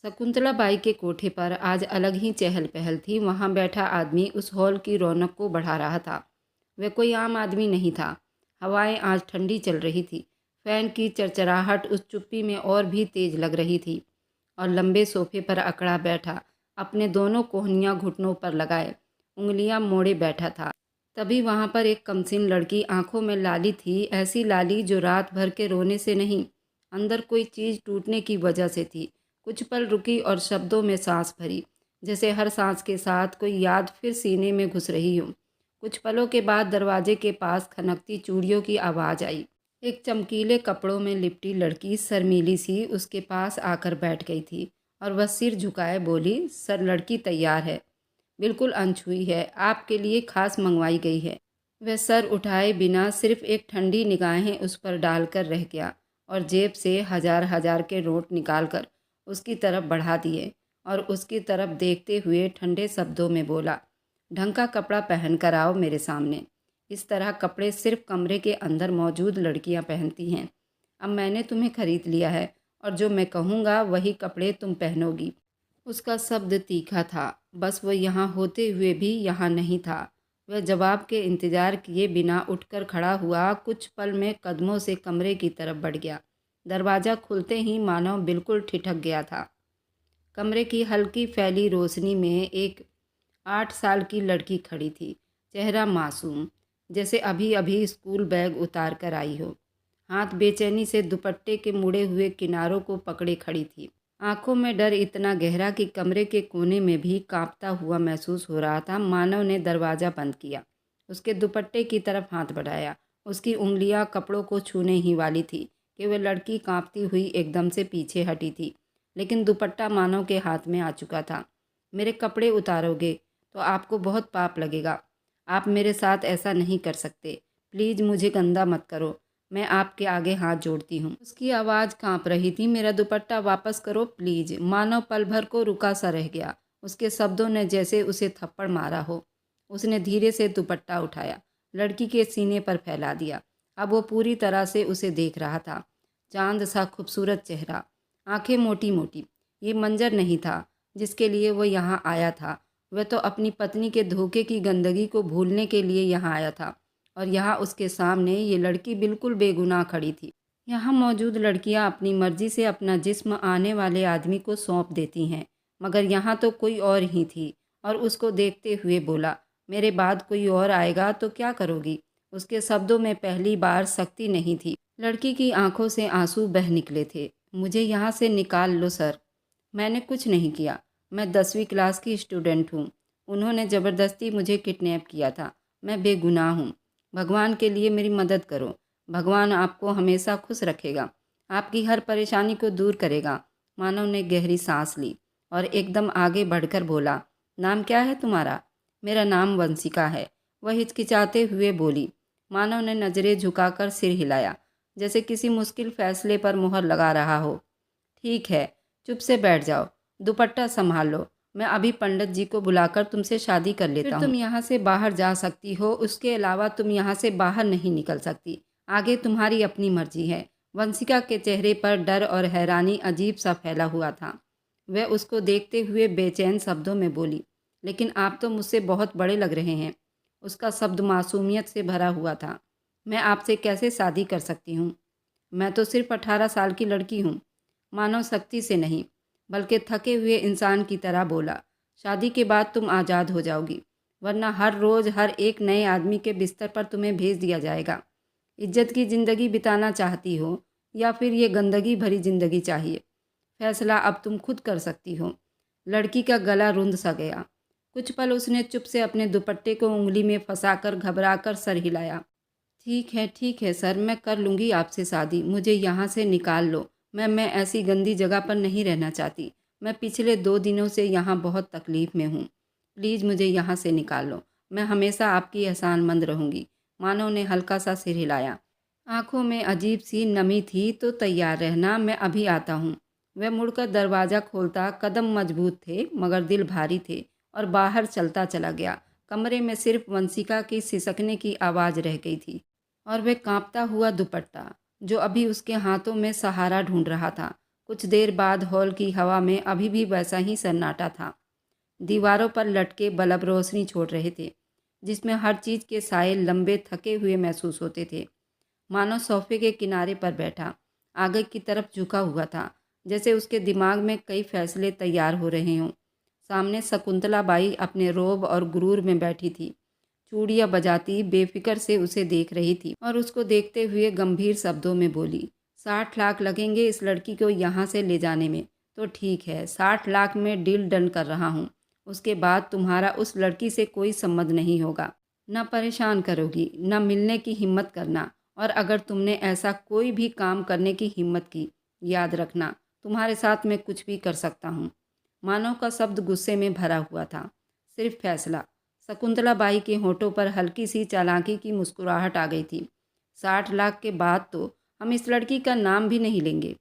Shakuntala by के कोठे पर आज अलग ही चहल पहल थी। वहां बैठा आदमी उस हॉल की रौनक को बढ़ा रहा था। वह कोई आम आदमी नहीं था। हवाएं आज ठंडी चल रही थी। फैन की चरचराहट उस चुप्पी में और भी तेज लग रही थी। और लंबे सोफे पर अकड़ा बैठा, अपने दोनों कोहनियाँ घुटनों पर लगाए, उंगलियां मोड़े बैठा था। तभी वहां पर एक कमसीन लड़की, आंखों में लाली थी, ऐसी लाली जो रात भर के रोने से नहीं, अंदर कोई चीज़ टूटने की वजह से थी। कुछ पल रुकी और शब्दों में सांस भरी, जैसे हर सांस के साथ कोई याद फिर सीने में घुस रही हो। कुछ पलों के बाद दरवाजे के पास खनकती चूड़ियों की आवाज़ आई। एक चमकीले कपड़ों में लिपटी लड़की शर्मीली सी उसके पास आकर बैठ गई थी और वह सिर झुकाए बोली, सर लड़की तैयार है, बिल्कुल अनछुई है, आपके लिए खास मंगवाई गई है। वह सर उठाए बिना सिर्फ एक ठंडी निगाहें उस पर डालकर रह गया और जेब से हजार हजार के नोट निकालकर उसकी तरफ बढ़ा दिए और उसकी तरफ देखते हुए ठंडे शब्दों में बोला, ढंग का कपड़ा पहन कर आओ मेरे सामने। इस तरह कपड़े सिर्फ कमरे के अंदर मौजूद लड़कियां पहनती हैं। अब मैंने तुम्हें खरीद लिया है और जो मैं कहूँगा वही कपड़े तुम पहनोगी। उसका शब्द तीखा था, बस वह यहाँ होते हुए भी यहाँ नहीं था। वह जवाब के इंतजार किए बिना उठकर खड़ा हुआ, कुछ पल में कदमों से कमरे की तरफ बढ़ गया। दरवाज़ा खुलते ही मानो बिल्कुल ठिठक गया था। कमरे की हल्की फैली रोशनी में एक 8 साल की लड़की खड़ी थी। चेहरा मासूम, जैसे अभी अभी स्कूल बैग उतार कर आई हो। हाथ बेचैनी से दुपट्टे के मुड़े हुए किनारों को पकड़े खड़ी थी। आंखों में डर इतना गहरा कि कमरे के कोने में भी कांपता हुआ महसूस हो रहा था। मानव ने दरवाज़ा बंद किया, उसके दुपट्टे की तरफ हाथ बढ़ाया। उसकी उंगलियां कपड़ों को छूने ही वाली थी कि वह लड़की कांपती हुई एकदम से पीछे हटी थी, लेकिन दुपट्टा मानव के हाथ में आ चुका था। मेरे कपड़े उतारोगे तो आपको बहुत पाप लगेगा। आप मेरे साथ ऐसा नहीं कर सकते। प्लीज़ मुझे गंदा मत करो, मैं आपके आगे हाथ जोड़ती हूँ। उसकी आवाज़ कांप रही थी, मेरा दुपट्टा वापस करो प्लीज़। मानव पल भर को रुका सा रह गया। उसके शब्दों ने जैसे उसे थप्पड़ मारा हो। उसने धीरे से दुपट्टा उठाया, लड़की के सीने पर फैला दिया। अब वो पूरी तरह से उसे देख रहा था। चांद सा खूबसूरत चेहरा, आंखें मोटी मोटी। ये मंजर नहीं था जिसके लिए वो यहाँ आया था। वह तो अपनी पत्नी के धोखे की गंदगी को भूलने के लिए यहाँ आया था। और यहाँ उसके सामने ये लड़की बिल्कुल बेगुनाह खड़ी थी। यहाँ मौजूद लड़कियाँ अपनी मर्जी से अपना जिस्म आने वाले आदमी को सौंप देती हैं, मगर यहाँ तो कोई और ही थी। और उसको देखते हुए बोला, मेरे बाद कोई और आएगा तो क्या करोगी। उसके शब्दों में पहली बार सख्ती नहीं थी। लड़की की आंखों से आंसू बह निकले थे। मुझे यहाँ से निकाल लो सर। मैंने कुछ नहीं किया, मैं 10वीं क्लास की स्टूडेंट हूँ। उन्होंने ज़बरदस्ती मुझे किडनैप किया था। मैं बेगुनाह हूँ। भगवान के लिए मेरी मदद करो। भगवान आपको हमेशा खुश रखेगा, आपकी हर परेशानी को दूर करेगा। मानव ने गहरी सांस ली और एकदम आगे बढ़कर बोला, नाम क्या है तुम्हारा। मेरा नाम वंशिका है, वह हिचकिचाते हुए बोली। मानव ने नज़रें झुकाकर सिर हिलाया, जैसे किसी मुश्किल फैसले पर मुहर लगा रहा हो। ठीक है, चुप से बैठ जाओ, दुपट्टा संभाल लो। मैं अभी पंडित जी को बुलाकर तुमसे शादी कर लेता हूँ। फिर तुम यहाँ से बाहर जा सकती हो, उसके अलावा तुम यहाँ से बाहर नहीं निकल सकती। आगे तुम्हारी अपनी मर्जी है। वंशिका के चेहरे पर डर और हैरानी अजीब सा फैला हुआ था। वह उसको देखते हुए बेचैन शब्दों में बोली, लेकिन आप तो मुझसे बहुत बड़े लग रहे हैं। उसका शब्द मासूमियत से भरा हुआ था। मैं आपसे कैसे शादी कर सकती हूँ। मैं तो सिर्फ 18 साल की लड़की हूँ। मानव सख्ती से नहीं, बल्कि थके हुए इंसान की तरह बोला, शादी के बाद तुम आज़ाद हो जाओगी, वरना हर रोज़ हर एक नए आदमी के बिस्तर पर तुम्हें भेज दिया जाएगा। इज्जत की ज़िंदगी बिताना चाहती हो या फिर ये गंदगी भरी ज़िंदगी चाहिए, फैसला अब तुम खुद कर सकती हो। लड़की का गला रुंध सा गया। कुछ पल उसने चुप से अपने दुपट्टे को उंगली में फंसाकर घबराकर सर हिलाया। ठीक है सर, मैं कर लूँगी आपसे शादी, मुझे यहाँ से निकाल लो। मैं ऐसी गंदी जगह पर नहीं रहना चाहती। मैं पिछले 2 दिनों से यहाँ बहुत तकलीफ़ में हूँ। प्लीज़ मुझे यहाँ से निकाल लो। मैं हमेशा आपकी एहसानमंद रहूँगी। मानव ने हल्का सा सिर हिलाया। आंखों में अजीब सी नमी थी। तो तैयार रहना, मैं अभी आता हूँ। वह मुड़कर दरवाज़ा खोलता। कदम मजबूत थे मगर दिल भारी थे और बाहर चलता चला गया। कमरे में सिर्फ वंशिका की सिसकने की आवाज़ रह गई थी और वह कांपता हुआ दुपट्टा जो अभी उसके हाथों में सहारा ढूंढ रहा था। कुछ देर बाद हॉल की हवा में अभी भी वैसा ही सन्नाटा था। दीवारों पर लटके बल्ब रोशनी छोड़ रहे थे, जिसमें हर चीज़ के साए लंबे थके हुए महसूस होते थे। मानो सोफे के किनारे पर बैठा, आगे की तरफ झुका हुआ था, जैसे उसके दिमाग में कई फैसले तैयार हो रहे हों। सामने शकुंतला बाई अपने रोब और गुरूर में बैठी थी, चूड़ियाँ बजाती बेफिक्र से उसे देख रही थी और उसको देखते हुए गंभीर शब्दों में बोली, 60 लाख लगेंगे इस लड़की को यहाँ से ले जाने में। तो ठीक है, 60 लाख में डील डन कर रहा हूँ। उसके बाद तुम्हारा उस लड़की से कोई संबंध नहीं होगा, न परेशान करोगी, न मिलने की हिम्मत करना। और अगर तुमने ऐसा कोई भी काम करने की हिम्मत की, याद रखना तुम्हारे साथ मैं कुछ भी कर सकता हूँ। मानव का शब्द गुस्से में भरा हुआ था। सिर्फ फैसला। शकुंतला बाई के होठों पर हल्की सी चालाकी की मुस्कुराहट आ गई थी। 60 लाख के बाद तो हम इस लड़की का नाम भी नहीं लेंगे।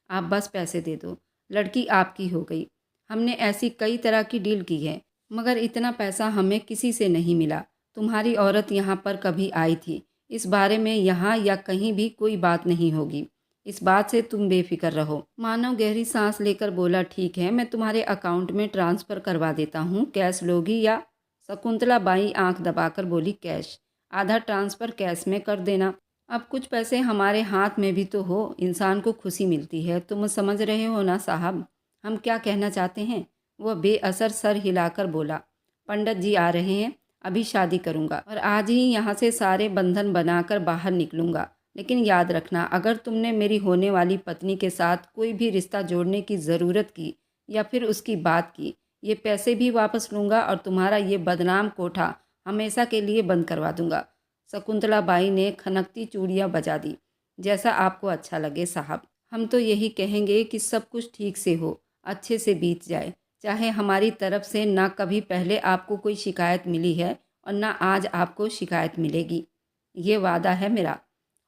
आप बस पैसे दे दो, लड़की आपकी हो गई। हमने ऐसी कई तरह की डील की है, मगर इतना पैसा हमें किसी से नहीं मिला। तुम्हारी औरत यहाँ पर कभी आई थी, इस बारे में यहाँ या कहीं भी कोई बात नहीं होगी। इस बात से तुम बेफिक्र रहो। मानव गहरी सांस लेकर बोला, ठीक है, मैं तुम्हारे अकाउंट में ट्रांसफ़र करवा देता हूँ। कैश लोगी या? शकुंतला बाई आंख दबाकर बोली, कैश। आधा ट्रांसफ़र कैश में कर देना। अब कुछ पैसे हमारे हाथ में भी तो हो, इंसान को खुशी मिलती है। तुम समझ रहे हो ना साहब, हम क्या कहना चाहते हैं? वह बेअसर सर हिलाकर बोला, पंडित जी आ रहे हैं, अभी शादी करूंगा और आज ही यहाँ से सारे बंधन बनाकर बाहर निकलूंगा। लेकिन याद रखना, अगर तुमने मेरी होने वाली पत्नी के साथ कोई भी रिश्ता जोड़ने की ज़रूरत की या फिर उसकी बात की, ये पैसे भी वापस लूँगा और तुम्हारा ये बदनाम कोठा हमेशा के लिए बंद करवा दूंगा। शकुंतला बाई ने खनकती चूड़ियाँ बजा दी। जैसा आपको अच्छा लगे साहब, हम तो यही कहेंगे कि सब कुछ ठीक से हो, अच्छे से बीत जाए। चाहे हमारी तरफ से ना कभी पहले आपको कोई शिकायत मिली है और ना आज आपको शिकायत मिलेगी, ये वादा है मेरा।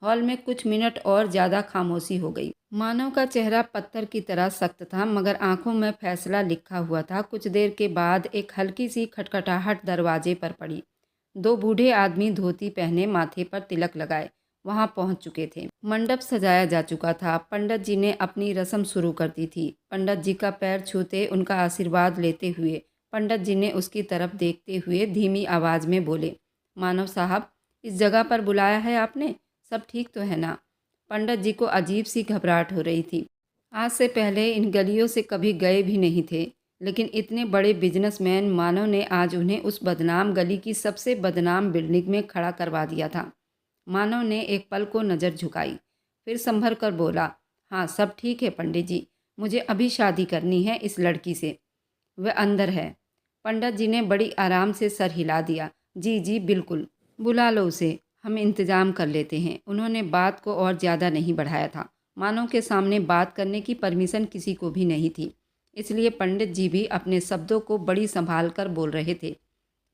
हॉल में कुछ मिनट और ज़्यादा खामोशी हो गई। मानव का चेहरा पत्थर की तरह सख्त था, मगर आंखों में फैसला लिखा हुआ था। कुछ देर के बाद एक हल्की सी खटखटाहट दरवाजे पर पड़ी। दो बूढ़े आदमी धोती पहने, माथे पर तिलक लगाए वहां पहुंच चुके थे। मंडप सजाया जा चुका था। पंडित जी ने अपनी रस्म शुरू कर दी थी। पंडित जी का पैर छूते उनका आशीर्वाद लेते हुए पंडित जी ने उसकी तरफ देखते हुए धीमी आवाज़ में बोले, मानव साहब, इस जगह पर बुलाया है आपने, सब ठीक तो है ना? पंडित जी को अजीब सी घबराहट हो रही थी। आज से पहले इन गलियों से कभी गए भी नहीं थे, लेकिन इतने बड़े बिजनेसमैन मानव ने आज उन्हें उस बदनाम गली की सबसे बदनाम बिल्डिंग में खड़ा करवा दिया था। मानव ने एक पल को नज़र झुकाई, फिर संभल कर बोला, हाँ सब ठीक है पंडित जी, मुझे अभी शादी करनी है इस लड़की से। वह अंदर है। पंडित जी ने बड़ी आराम से सर हिला दिया, जी जी बिल्कुल, बुला लो उसे, हम इंतज़ाम कर लेते हैं। उन्होंने बात को और ज़्यादा नहीं बढ़ाया था। मानव के सामने बात करने की परमिशन किसी को भी नहीं थी, इसलिए पंडित जी भी अपने शब्दों को बड़ी संभाल कर बोल रहे थे।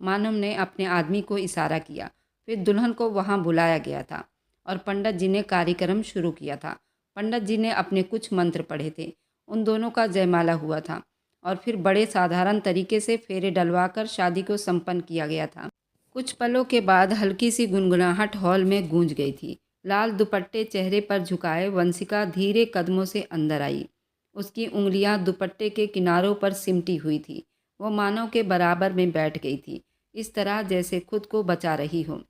मानव ने अपने आदमी को इशारा किया, फिर दुल्हन को वहां बुलाया गया था और पंडित जी ने कार्यक्रम शुरू किया था। पंडित जी ने अपने कुछ मंत्र पढ़े थे। उन दोनों का जयमाला हुआ था और फिर बड़े साधारण तरीके से फेरे डलवाकर शादी को संपन्न किया गया था। कुछ पलों के बाद हल्की सी गुनगुनाहट हॉल में गूंज गई थी। लाल दुपट्टे चेहरे पर झुकाए वंशिका धीरे कदमों से अंदर आई। उसकी उंगलियां दुपट्टे के किनारों पर सिमटी हुई थी। वो मानव के बराबर में बैठ गई थी, इस तरह जैसे खुद को बचा रही हो,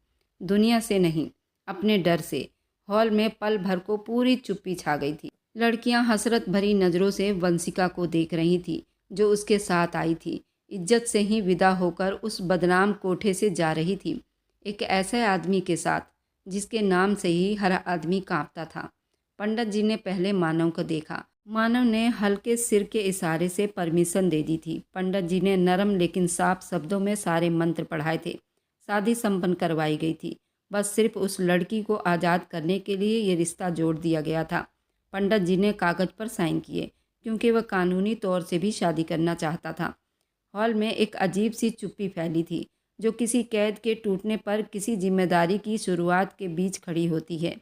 दुनिया से नहीं, अपने डर से। हॉल में पल भर को पूरी चुप्पी छा गई थी। लड़कियां हसरत भरी नज़रों से वंशिका को देख रही थी, जो उसके साथ आई थी। इज्जत से ही विदा होकर उस बदनाम कोठे से जा रही थी, एक ऐसे आदमी के साथ जिसके नाम से ही हर आदमी कांपता था। पंडित जी ने पहले मानव को देखा। मानव ने हल्के सिर के इशारे से परमिशन दे दी थी। पंडित जी ने नरम लेकिन साफ शब्दों में सारे मंत्र पढ़ाए थे। शादी संपन्न करवाई गई थी। बस सिर्फ उस लड़की को आज़ाद करने के लिए ये रिश्ता जोड़ दिया गया था। पंडित जी ने कागज़ पर साइन किए, क्योंकि वह कानूनी तौर से भी शादी करना चाहता था। हॉल में एक अजीब सी चुप्पी फैली थी, जो किसी कैद के टूटने पर किसी जिम्मेदारी की शुरुआत के बीच खड़ी होती है।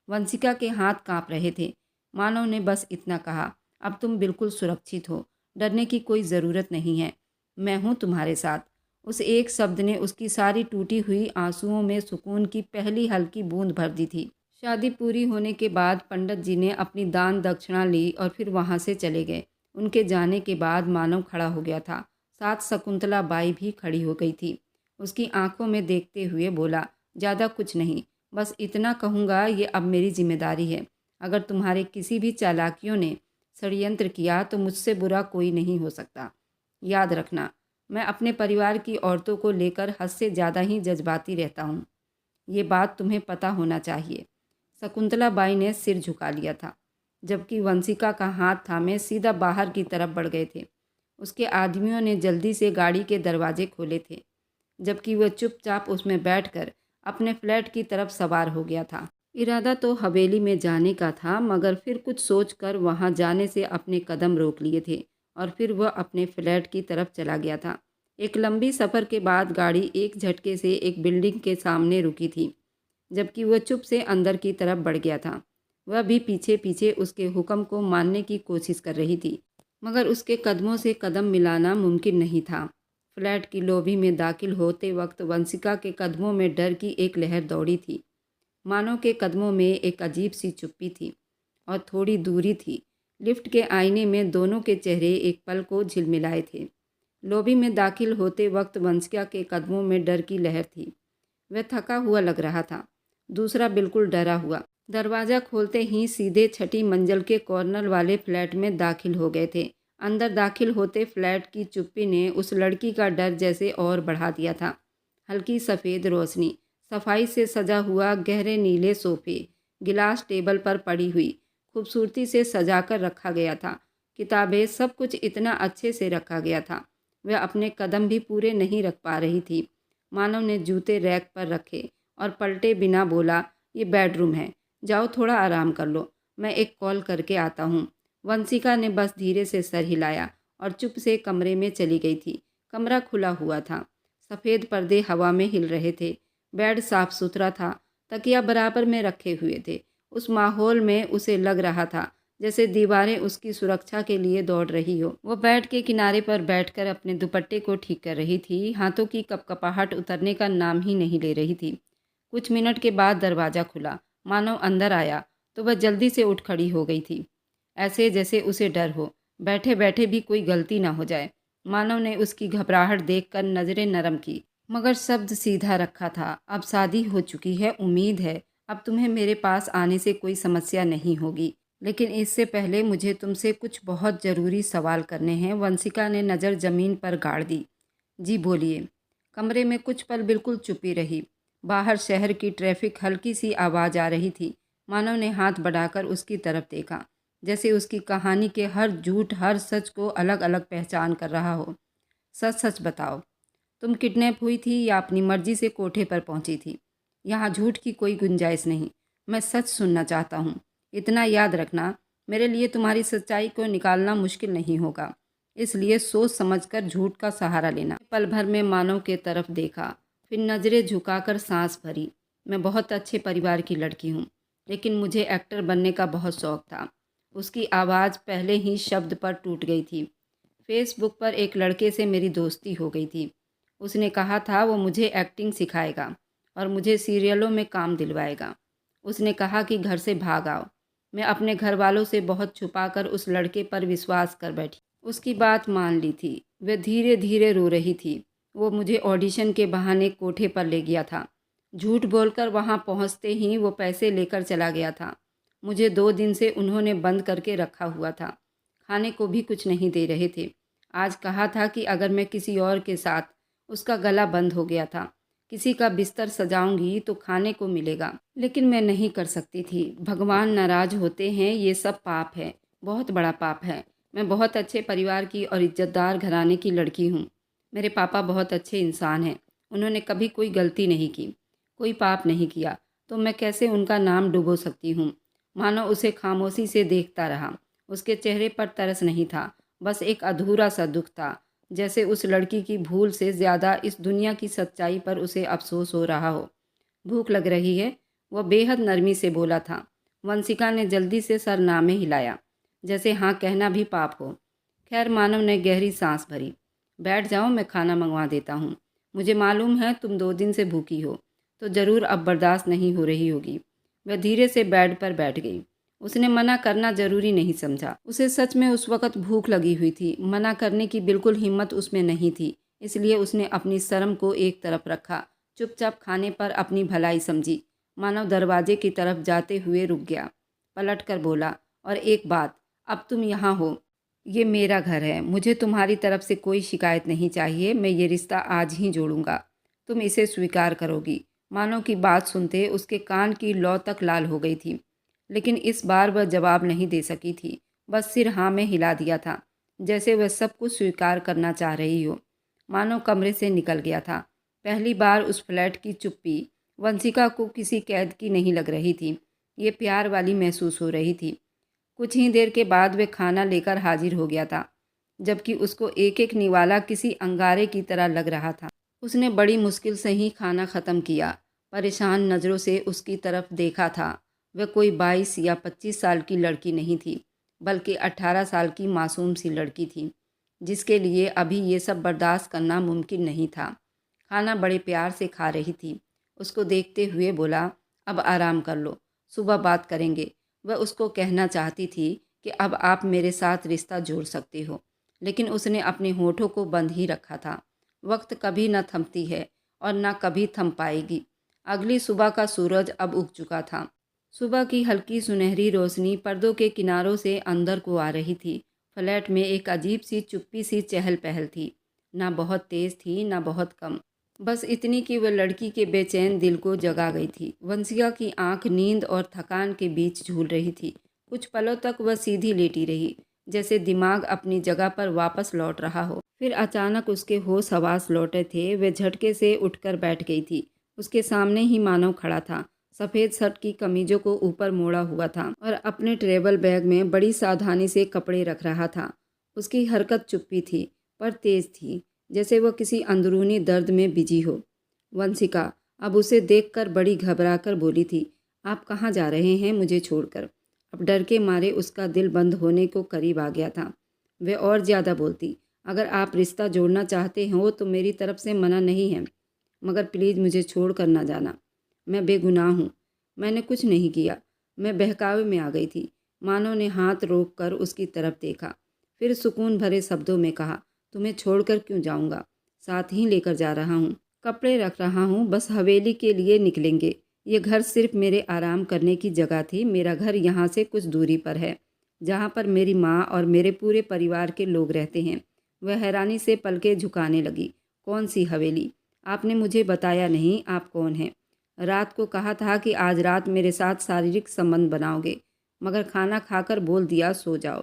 वंशिका के हाथ कांप रहे थे। मानव ने बस इतना कहा, अब तुम बिल्कुल सुरक्षित हो, डरने की कोई ज़रूरत नहीं है, मैं हूँ तुम्हारे साथ। उस एक शब्द ने उसकी सारी टूटी हुई आंसुओं में सुकून की पहली हल्की बूंद भर दी थी। शादी पूरी होने के बाद पंडित जी ने अपनी दान दक्षिणा ली और फिर वहाँ से चले गए। उनके जाने के बाद मानव खड़ा हो गया था। साथ शकुंतला बाई भी खड़ी हो गई थी। उसकी आंखों में देखते हुए बोला, ज़्यादा कुछ नहीं, बस इतना कहूँगा, ये अब मेरी जिम्मेदारी है। अगर तुम्हारे किसी भी चालाकियों ने षड्यंत्र किया तो मुझसे बुरा कोई नहीं हो सकता। याद रखना, मैं अपने परिवार की औरतों को लेकर हद से ज़्यादा ही जज्बाती रहता हूँ। ये बात तुम्हें पता होना चाहिए। शकुंतला बाई ने सिर झुका लिया था, जबकि वंशिका का हाथ थामे सीधा बाहर की तरफ बढ़ गए थे। उसके आदमियों ने जल्दी से गाड़ी के दरवाजे खोले थे, जबकि वह चुपचाप उसमें बैठकर अपने फ्लैट की तरफ सवार हो गया था। इरादा तो हवेली में जाने का था, मगर फिर कुछ सोचकर वहां जाने से अपने कदम रोक लिए थे और फिर वह अपने फ्लैट की तरफ चला गया था। एक लंबी सफ़र के बाद गाड़ी एक झटके से एक बिल्डिंग के सामने रुकी थी, जबकि वह चुप से अंदर की तरफ बढ़ गया था। वह भी पीछे पीछे उसके हुक्म को मानने की कोशिश कर रही थी, मगर उसके कदमों से कदम मिलाना मुमकिन नहीं था। फ्लैट की लॉबी में दाखिल होते वक्त वंशिका के कदमों में डर की एक लहर दौड़ी थी। मानो के कदमों में एक अजीब सी चुप्पी थी और थोड़ी दूरी थी। लिफ्ट के आईने में दोनों के चेहरे एक पल को झिलमिलाए थे। लॉबी में दाखिल होते वक्त वंशिका के कदमों में डर की लहर थी। वह थका हुआ लग रहा था, दूसरा बिल्कुल डरा हुआ। दरवाज़ा खोलते ही सीधे छठी मंजिल के कॉर्नर वाले फ्लैट में दाखिल हो गए थे। अंदर दाखिल होते फ्लैट की चुप्पी ने उस लड़की का डर जैसे और बढ़ा दिया था। हल्की सफ़ेद रोशनी, सफाई से सजा हुआ गहरे नीले सोफे, गिलास टेबल पर पड़ी हुई, खूबसूरती से सजाकर रखा गया था। किताबें, सब कुछ इतना अच्छे से रखा गया था। वह अपने कदम भी पूरे नहीं रख पा रही थी। मानव ने जूते रैक पर रखे और पलटे बिना बोला, ये बेडरूम है, जाओ थोड़ा आराम कर लो, मैं एक कॉल करके आता हूँ। वंशिका ने बस धीरे से सर हिलाया और चुप से कमरे में चली गई थी। कमरा खुला हुआ था, सफ़ेद पर्दे हवा में हिल रहे थे। बेड साफ सुथरा था, तकिया बराबर में रखे हुए थे। उस माहौल में उसे लग रहा था जैसे दीवारें उसकी सुरक्षा के लिए दौड़ रही हो। वो बेड के किनारे पर बैठकर अपने दुपट्टे को ठीक कर रही थी। हाथों की कपकपाहट उतरने का नाम ही नहीं ले रही थी। कुछ मिनट के बाद दरवाज़ा खुला। मानव अंदर आया तो वह जल्दी से उठ खड़ी हो गई थी, ऐसे जैसे उसे डर हो, बैठे बैठे भी कोई गलती ना हो जाए। मानव ने उसकी घबराहट देखकर नज़रें नरम की, मगर शब्द सीधा रखा था। अब शादी हो चुकी है, उम्मीद है अब तुम्हें मेरे पास आने से कोई समस्या नहीं होगी, लेकिन इससे पहले मुझे तुमसे कुछ बहुत ज़रूरी सवाल करने हैं। वंशिका ने नज़र ज़मीन पर गाड़ दी। जी बोलिए। कमरे में कुछ पल बिल्कुल चुपी रही। बाहर शहर की ट्रैफिक हल्की सी आवाज़ आ रही थी। मानव ने हाथ बढ़ाकर उसकी तरफ देखा, जैसे उसकी कहानी के हर झूठ, हर सच को अलग अलग पहचान कर रहा हो। सच सच बताओ, तुम किडनैप हुई थी या अपनी मर्जी से कोठे पर पहुंची थी? यहाँ झूठ की कोई गुंजाइश नहीं, मैं सच सुनना चाहता हूँ। इतना याद रखना, मेरे लिए तुम्हारी सच्चाई को निकालना मुश्किल नहीं होगा, इसलिए सोच समझकर झूठ का सहारा लेना। पल भर में मानव के तरफ देखा, फिर नज़रें झुकाकर सांस भरी। मैं बहुत अच्छे परिवार की लड़की हूँ, लेकिन मुझे एक्टर बनने का बहुत शौक़ था। उसकी आवाज़ पहले ही शब्द पर टूट गई थी। फेसबुक पर एक लड़के से मेरी दोस्ती हो गई थी। उसने कहा था वो मुझे एक्टिंग सिखाएगा और मुझे सीरियलों में काम दिलवाएगा। उसने कहा कि घर से भाग आओ। मैं अपने घर वालों से बहुत छुपाकर उस लड़के पर विश्वास कर बैठी। उसकी बात मान ली थी। वह धीरे धीरे रो रही थी। वो मुझे ऑडिशन के बहाने कोठे पर ले गया था। झूठ बोलकर वहाँ पहुँचते ही वो पैसे लेकर चला गया था। मुझे 2 दिन से उन्होंने बंद करके रखा हुआ था। खाने को भी कुछ नहीं दे रहे थे। आज कहा था कि अगर मैं किसी और के साथ, उसका गला बंद हो गया था, किसी का बिस्तर सजाऊंगी तो खाने को मिलेगा, लेकिन मैं नहीं कर सकती थी। भगवान नाराज होते हैं, ये सब पाप है, बहुत बड़ा पाप है। मैं बहुत अच्छे परिवार की और इज्जतदार घराने की लड़की हूँ। मेरे पापा बहुत अच्छे इंसान हैं, उन्होंने कभी कोई गलती नहीं की, कोई पाप नहीं किया, तो मैं कैसे उनका नाम डुबो सकती हूँ? मानो उसे खामोशी से देखता रहा। उसके चेहरे पर तरस नहीं था, बस एक अधूरा सा दुख था, जैसे उस लड़की की भूल से ज़्यादा इस दुनिया की सच्चाई पर उसे अफसोस हो रहा हो। भूख लग रही है? वह बेहद नरमी से बोला था। वंशिका ने जल्दी से सर नामे हिलाया, जैसे हाँ कहना भी पाप हो। खैर, मानव ने गहरी सांस भरी। बैठ जाओ, मैं खाना मंगवा देता हूँ। मुझे मालूम है तुम 2 दिन से भूखी हो, तो ज़रूर अब बर्दाश्त नहीं हो रही होगी। वह धीरे से बेड पर बैठ गई। उसने मना करना जरूरी नहीं समझा। उसे सच में उस वक्त भूख लगी हुई थी। मना करने की बिल्कुल हिम्मत उसमें नहीं थी। इसलिए उसने अपनी शर्म को एक तरफ रखा, चुपचाप खाने पर अपनी भलाई समझी। मानव दरवाजे की तरफ जाते हुए रुक गया, पलट कर बोला, और एक बात, अब तुम यहाँ हो, ये मेरा घर है। मुझे तुम्हारी तरफ से कोई शिकायत नहीं चाहिए। मैं ये रिश्ता आज ही जोड़ूंगा। तुम इसे स्वीकार करोगी? मानव की बात सुनते उसके कान की लौ तक लाल हो गई थी, लेकिन इस बार वह जवाब नहीं दे सकी थी। बस सिर हाँ में हिला दिया था, जैसे वह सब कुछ स्वीकार करना चाह रही हो। मानव कमरे से निकल गया था। पहली बार उस फ्लैट की चुप्पी वंशिका को किसी कैद की नहीं लग रही थी, ये प्यार वाली महसूस हो रही थी। कुछ ही देर के बाद वह खाना लेकर हाजिर हो गया था, जबकि उसको एक एक निवाला किसी अंगारे की तरह लग रहा था। उसने बड़ी मुश्किल से ही खाना ख़त्म किया, परेशान नज़रों से उसकी तरफ देखा था। वह कोई 22 या 25 साल की लड़की नहीं थी, बल्कि 18 साल की मासूम सी लड़की थी, जिसके लिए अभी ये सब बर्दाश्त करना मुमकिन नहीं था। खाना बड़े प्यार से खा रही थी। उसको देखते हुए बोला, अब आराम कर लो, सुबह बात करेंगे। वह उसको कहना चाहती थी कि अब आप मेरे साथ रिश्ता जोड़ सकते हो, लेकिन उसने अपने होठों को बंद ही रखा था। वक्त कभी न थमती है और न कभी थम पाएगी। अगली सुबह का सूरज अब उग चुका था। सुबह की हल्की सुनहरी रोशनी पर्दों के किनारों से अंदर को आ रही थी। फ्लैट में एक अजीब सी चुप्पी सी चहल पहल थी, ना बहुत तेज थी ना बहुत कम, बस इतनी कि वह लड़की के बेचैन दिल को जगा गई थी। वंशिका की आंख नींद और थकान के बीच झूल रही थी। कुछ पलों तक वह सीधी लेटी रही, जैसे दिमाग अपनी जगह पर वापस लौट रहा हो। फिर अचानक उसके होश हवास लौटे थे। वह झटके से उठकर बैठ गई थी। उसके सामने ही मानव खड़ा था, सफ़ेद शर्ट की कमीजों को ऊपर मोड़ा हुआ था और अपने ट्रेवल बैग में बड़ी सावधानी से कपड़े रख रहा था। उसकी हरकत चुप्पी थी, पर तेज थी, जैसे वह किसी अंदरूनी दर्द में बिजी हो। वंशिका अब उसे देखकर बड़ी घबराकर बोली थी, आप कहाँ जा रहे हैं मुझे छोड़कर? अब डर के मारे उसका दिल बंद होने को करीब आ गया था। वह और ज़्यादा बोलती, अगर आप रिश्ता जोड़ना चाहते हो तो मेरी तरफ से मना नहीं है, मगर प्लीज़ मुझे छोड़ कर ना जाना। मैं बेगुनाह हूँ, मैंने कुछ नहीं किया। मैं बहकावे में आ गई थी। मानव ने हाथ रोक कर उसकी तरफ देखा, फिर सुकून भरे शब्दों में कहा, तुम्हें छोड़कर क्यों जाऊंगा? साथ ही लेकर जा रहा हूँ, कपड़े रख रहा हूँ, बस हवेली के लिए निकलेंगे। ये घर सिर्फ मेरे आराम करने की जगह थी। मेरा घर यहाँ से कुछ दूरी पर है, जहाँ पर मेरी माँ और मेरे पूरे परिवार के लोग रहते हैं। वह हैरानी से पलकें झुकाने लगी। कौन सी हवेली? आपने मुझे बताया नहीं, आप कौन हैं? रात को कहा था कि आज रात मेरे साथ शारीरिक संबंध बनाओगे, मगर खाना खाकर बोल दिया सो जाओ।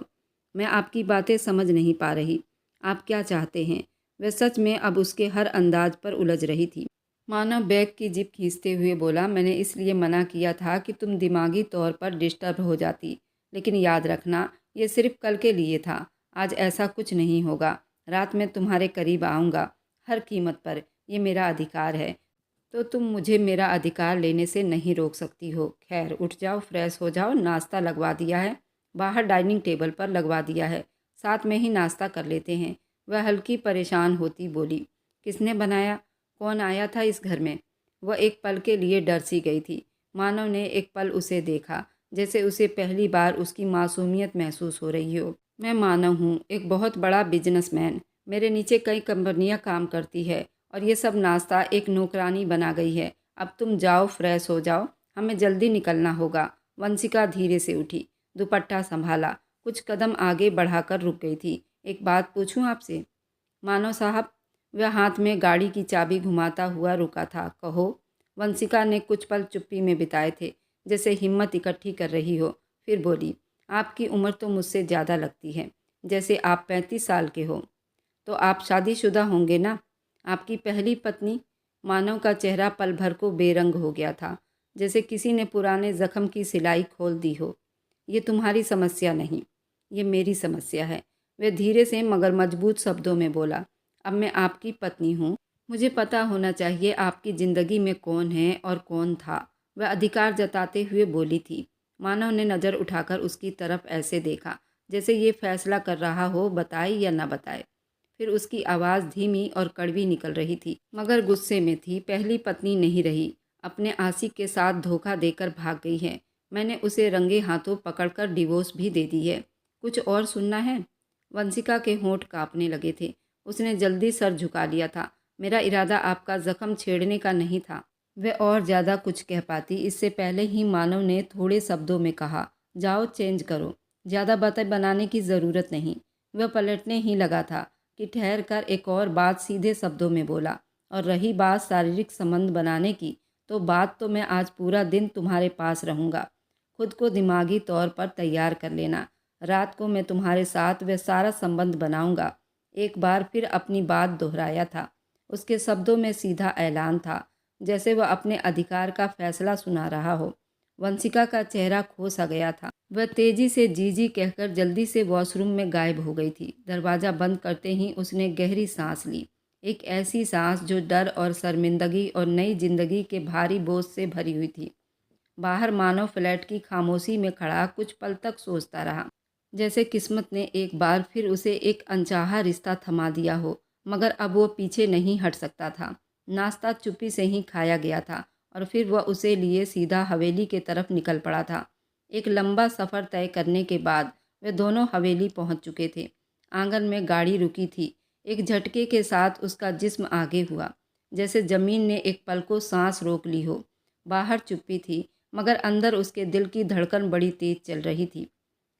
मैं आपकी बातें समझ नहीं पा रही। आप क्या चाहते हैं? वह सच में अब उसके हर अंदाज पर उलझ रही थी। मानव बैग की जिप खींचते हुए बोला, मैंने इसलिए मना किया था कि तुम दिमागी तौर पर डिस्टर्ब हो जाती, लेकिन याद रखना, ये सिर्फ कल के लिए था। आज ऐसा कुछ नहीं होगा। रात में तुम्हारे करीब आऊँगा, हर कीमत पर। ये मेरा अधिकार है, तो तुम मुझे मेरा अधिकार लेने से नहीं रोक सकती हो। खैर, उठ जाओ, फ्रेश हो जाओ। नाश्ता लगवा दिया है, बाहर डाइनिंग टेबल पर लगवा दिया है, साथ में ही नाश्ता कर लेते हैं। वह हल्की परेशान होती बोली, किसने बनाया? कौन आया था इस घर में? वह एक पल के लिए डर सी गई थी। मानव ने एक पल उसे देखा, जैसे उसे पहली बार उसकी मासूमियत महसूस हो रही हो। मैं मानव हूँ, एक बहुत बड़ा बिजनेसमैन। मेरे नीचे कई कंपनियाँ काम करती है, और ये सब नाश्ता एक नौकरानी बना गई है। अब तुम जाओ, फ्रेश हो जाओ, हमें जल्दी निकलना होगा। वंशिका धीरे से उठी, दुपट्टा संभाला, कुछ कदम आगे बढ़ाकर रुक गई थी। एक बात पूछूं आपसे? मानव साहब, वह हाथ में गाड़ी की चाबी घुमाता हुआ रुका था। कहो। वंशिका ने कुछ पल चुप्पी में बिताए थे, जैसे हिम्मत इकट्ठी कर रही हो। फिर बोली, आपकी उम्र तो मुझसे ज़्यादा लगती है, जैसे आप 35 साल के हो। तो आप शादीशुदा होंगे ना? आपकी पहली पत्नी? मानव का चेहरा पल भर को बेरंग हो गया था, जैसे किसी ने पुराने जख्म की सिलाई खोल दी हो। ये तुम्हारी समस्या नहीं, ये मेरी समस्या है। वह धीरे से मगर मजबूत शब्दों में बोला, अब मैं आपकी पत्नी हूँ, मुझे पता होना चाहिए आपकी ज़िंदगी में कौन है और कौन था। वह अधिकार जताते हुए बोली थी। मानव ने नज़र उठाकर उसकी तरफ ऐसे देखा, जैसे ये फैसला कर रहा हो बताए या न बताए। फिर उसकी आवाज़ धीमी और कड़वी निकल रही थी, मगर गुस्से में थी। पहली पत्नी नहीं रही, अपने आशिक के साथ धोखा देकर भाग गई है। मैंने उसे रंगे हाथों पकड़कर डिवोर्स भी दे दी है। कुछ और सुनना है? वंशिका के होंठ कांपने लगे थे। उसने जल्दी सर झुका लिया था। मेरा इरादा आपका जख्म छेड़ने का नहीं था। वह और ज़्यादा कुछ कह पाती इससे पहले ही मानव ने थोड़े शब्दों में कहा, जाओ चेंज करो, ज़्यादा बातें बनाने की ज़रूरत नहीं। वह पलटने ही लगा था कि ठहर कर एक और बात सीधे शब्दों में बोला, और रही बात शारीरिक संबंध बनाने की, तो बात तो मैं आज पूरा दिन तुम्हारे पास रहूँगा। खुद को दिमागी तौर पर तैयार कर लेना। रात को मैं तुम्हारे साथ वह सारा संबंध बनाऊंगा। एक बार फिर अपनी बात दोहराया था। उसके शब्दों में सीधा ऐलान था, जैसे वह अपने अधिकार का फैसला सुना रहा हो। वंशिका का चेहरा खो सा गया था। वह तेजी से जी जी कहकर जल्दी से वॉशरूम में गायब हो गई थी। दरवाज़ा बंद करते ही उसने गहरी सांस ली। एक ऐसी सांस जो डर और शर्मिंदगी और नई जिंदगी के भारी बोझ से भरी हुई थी। बाहर मानव फ्लैट की खामोशी में खड़ा कुछ पल तक सोचता रहा, जैसे किस्मत ने एक बार फिर उसे एक अनचाहा रिश्ता थमा दिया हो। मगर अब वो पीछे नहीं हट सकता था। नाश्ता चुप्पी से ही खाया गया था और फिर वह उसे लिए सीधा हवेली के तरफ निकल पड़ा था। एक लंबा सफ़र तय करने के बाद वे दोनों हवेली पहुंच चुके थे। आंगन में गाड़ी रुकी थी। एक झटके के साथ उसका जिस्म आगे हुआ, जैसे जमीन ने एक पल को सांस रोक ली हो। बाहर चुप्पी थी, मगर अंदर उसके दिल की धड़कन बड़ी तेज चल रही थी।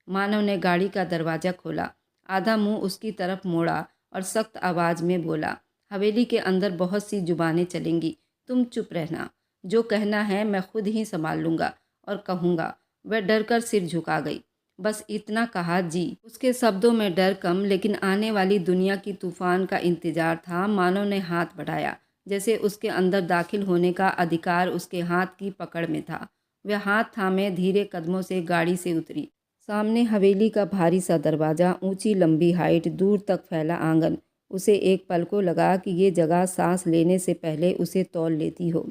मानव ने गाड़ी का दरवाज़ा खोला, आधा मुंह उसकी तरफ मोड़ा और सख्त आवाज़ में बोला, हवेली के अंदर बहुत सी जुबानें चलेंगी, तुम चुप रहना। जो कहना है मैं खुद ही संभाल लूँगा और कहूँगा। वह डर कर सिर झुका गई। बस इतना कहा जी। उसके शब्दों में डर कम, लेकिन आने वाली दुनिया की तूफान का इंतजार था। मानव ने हाथ बढ़ाया, जैसे उसके अंदर दाखिल होने का अधिकार उसके हाथ की पकड़ में था। वह हाथ थामे धीरे कदमों से गाड़ी से उतरी। सामने हवेली का भारी सा दरवाज़ा, ऊंची लंबी हाइट, दूर तक फैला आंगन। उसे एक पल को लगा कि ये जगह सांस लेने से पहले उसे तौल लेती हो।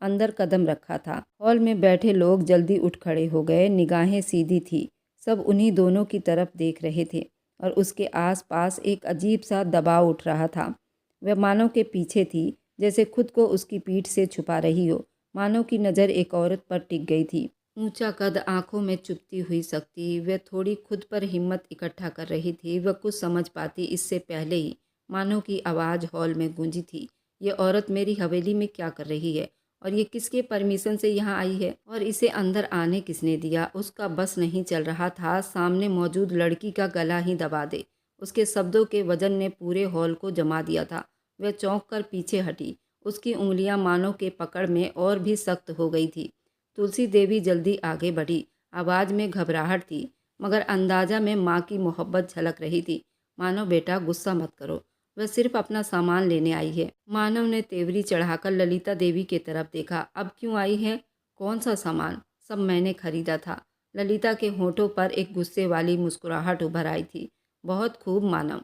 अंदर कदम रखा था। हॉल में बैठे लोग जल्दी उठ खड़े हो गए। निगाहें सीधी थी। सब उन्हीं दोनों की तरफ देख रहे थे और उसके आसपास एक अजीब सा दबाव उठ रहा था। वह मानव के पीछे थी, जैसे खुद को उसकी पीठ से छुपा रही हो। मानव की नज़र एक औरत पर टिक गई थी। ऊंचा कद, आंखों में चुभती हुई शक्ति। वह थोड़ी खुद पर हिम्मत इकट्ठा कर रही थी। वह कुछ समझ पाती इससे पहले ही मानव की आवाज़ हॉल में गूंजी थी, ये औरत मेरी हवेली में क्या कर रही है और ये किसके परमिशन से यहाँ आई है और इसे अंदर आने किसने दिया? उसका बस नहीं चल रहा था सामने मौजूद लड़की का गला ही दबा दे। उसके शब्दों के वजन ने पूरे हॉल को जमा दिया था। वह चौंक कर पीछे हटी। उसकी उंगलियां मानव के पकड़ में और भी सख्त हो गई थी। तुलसी देवी जल्दी आगे बढ़ी। आवाज़ में घबराहट थी, मगर अंदाजा में माँ की मोहब्बत झलक रही थी। मानव बेटा, गुस्सा मत करो, वह सिर्फ अपना सामान लेने आई है। मानव ने तेवरी चढ़ाकर ललिता देवी की तरफ देखा। अब क्यों आई है? कौन सा सामान? सब मैंने खरीदा था। ललिता के होठों पर एक गुस्से वाली मुस्कुराहट उभर आई थी। बहुत खूब मानव,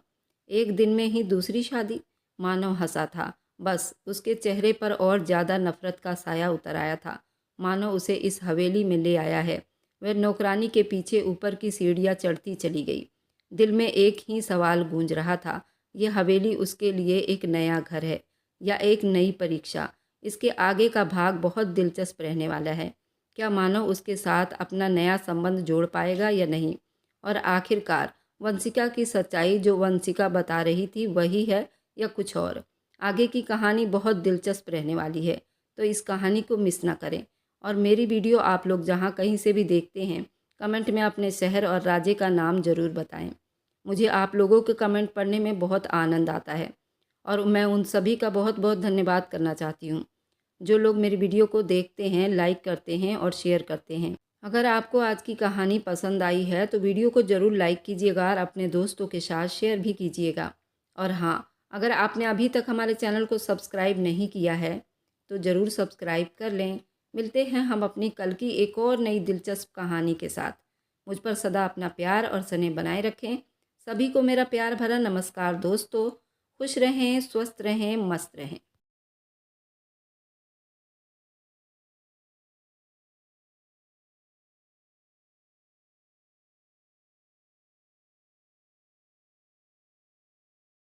एक दिन में ही दूसरी शादी? मानव हंसा था। बस उसके चेहरे पर और ज़्यादा नफरत का साया उतर आया था। मानो उसे इस हवेली में ले आया है। वह नौकरानी के पीछे ऊपर की सीढ़ियाँ चढ़ती चली गई। दिल में एक ही सवाल गूंज रहा था, यह हवेली उसके लिए एक नया घर है या एक नई परीक्षा? इसके आगे का भाग बहुत दिलचस्प रहने वाला है। क्या मानव उसके साथ अपना नया संबंध जोड़ पाएगा या नहीं? और आखिरकार वंशिका की सच्चाई जो वंशिका बता रही थी वही है या कुछ और? आगे की कहानी बहुत दिलचस्प रहने वाली है, तो इस कहानी को मिस ना करें। और मेरी वीडियो आप लोग जहाँ कहीं से भी देखते हैं, कमेंट में अपने शहर और राज्य का नाम ज़रूर बताएं। मुझे आप लोगों के कमेंट पढ़ने में बहुत आनंद आता है और मैं उन सभी का बहुत बहुत धन्यवाद करना चाहती हूँ जो लोग मेरी वीडियो को देखते हैं, लाइक करते हैं और शेयर करते हैं। अगर आपको आज की कहानी पसंद आई है तो वीडियो को ज़रूर लाइक कीजिएगा और अपने दोस्तों के साथ शेयर भी कीजिएगा। और हाँ, अगर आपने अभी तक हमारे चैनल को सब्सक्राइब नहीं किया है तो ज़रूर सब्सक्राइब कर लें। मिलते हैं हम अपनी कल की एक और नई दिलचस्प कहानी के साथ। मुझ पर सदा अपना प्यार और स्नेह बनाए रखें। सभी को मेरा प्यार भरा नमस्कार दोस्तों। खुश रहें, स्वस्थ रहें, मस्त रहें।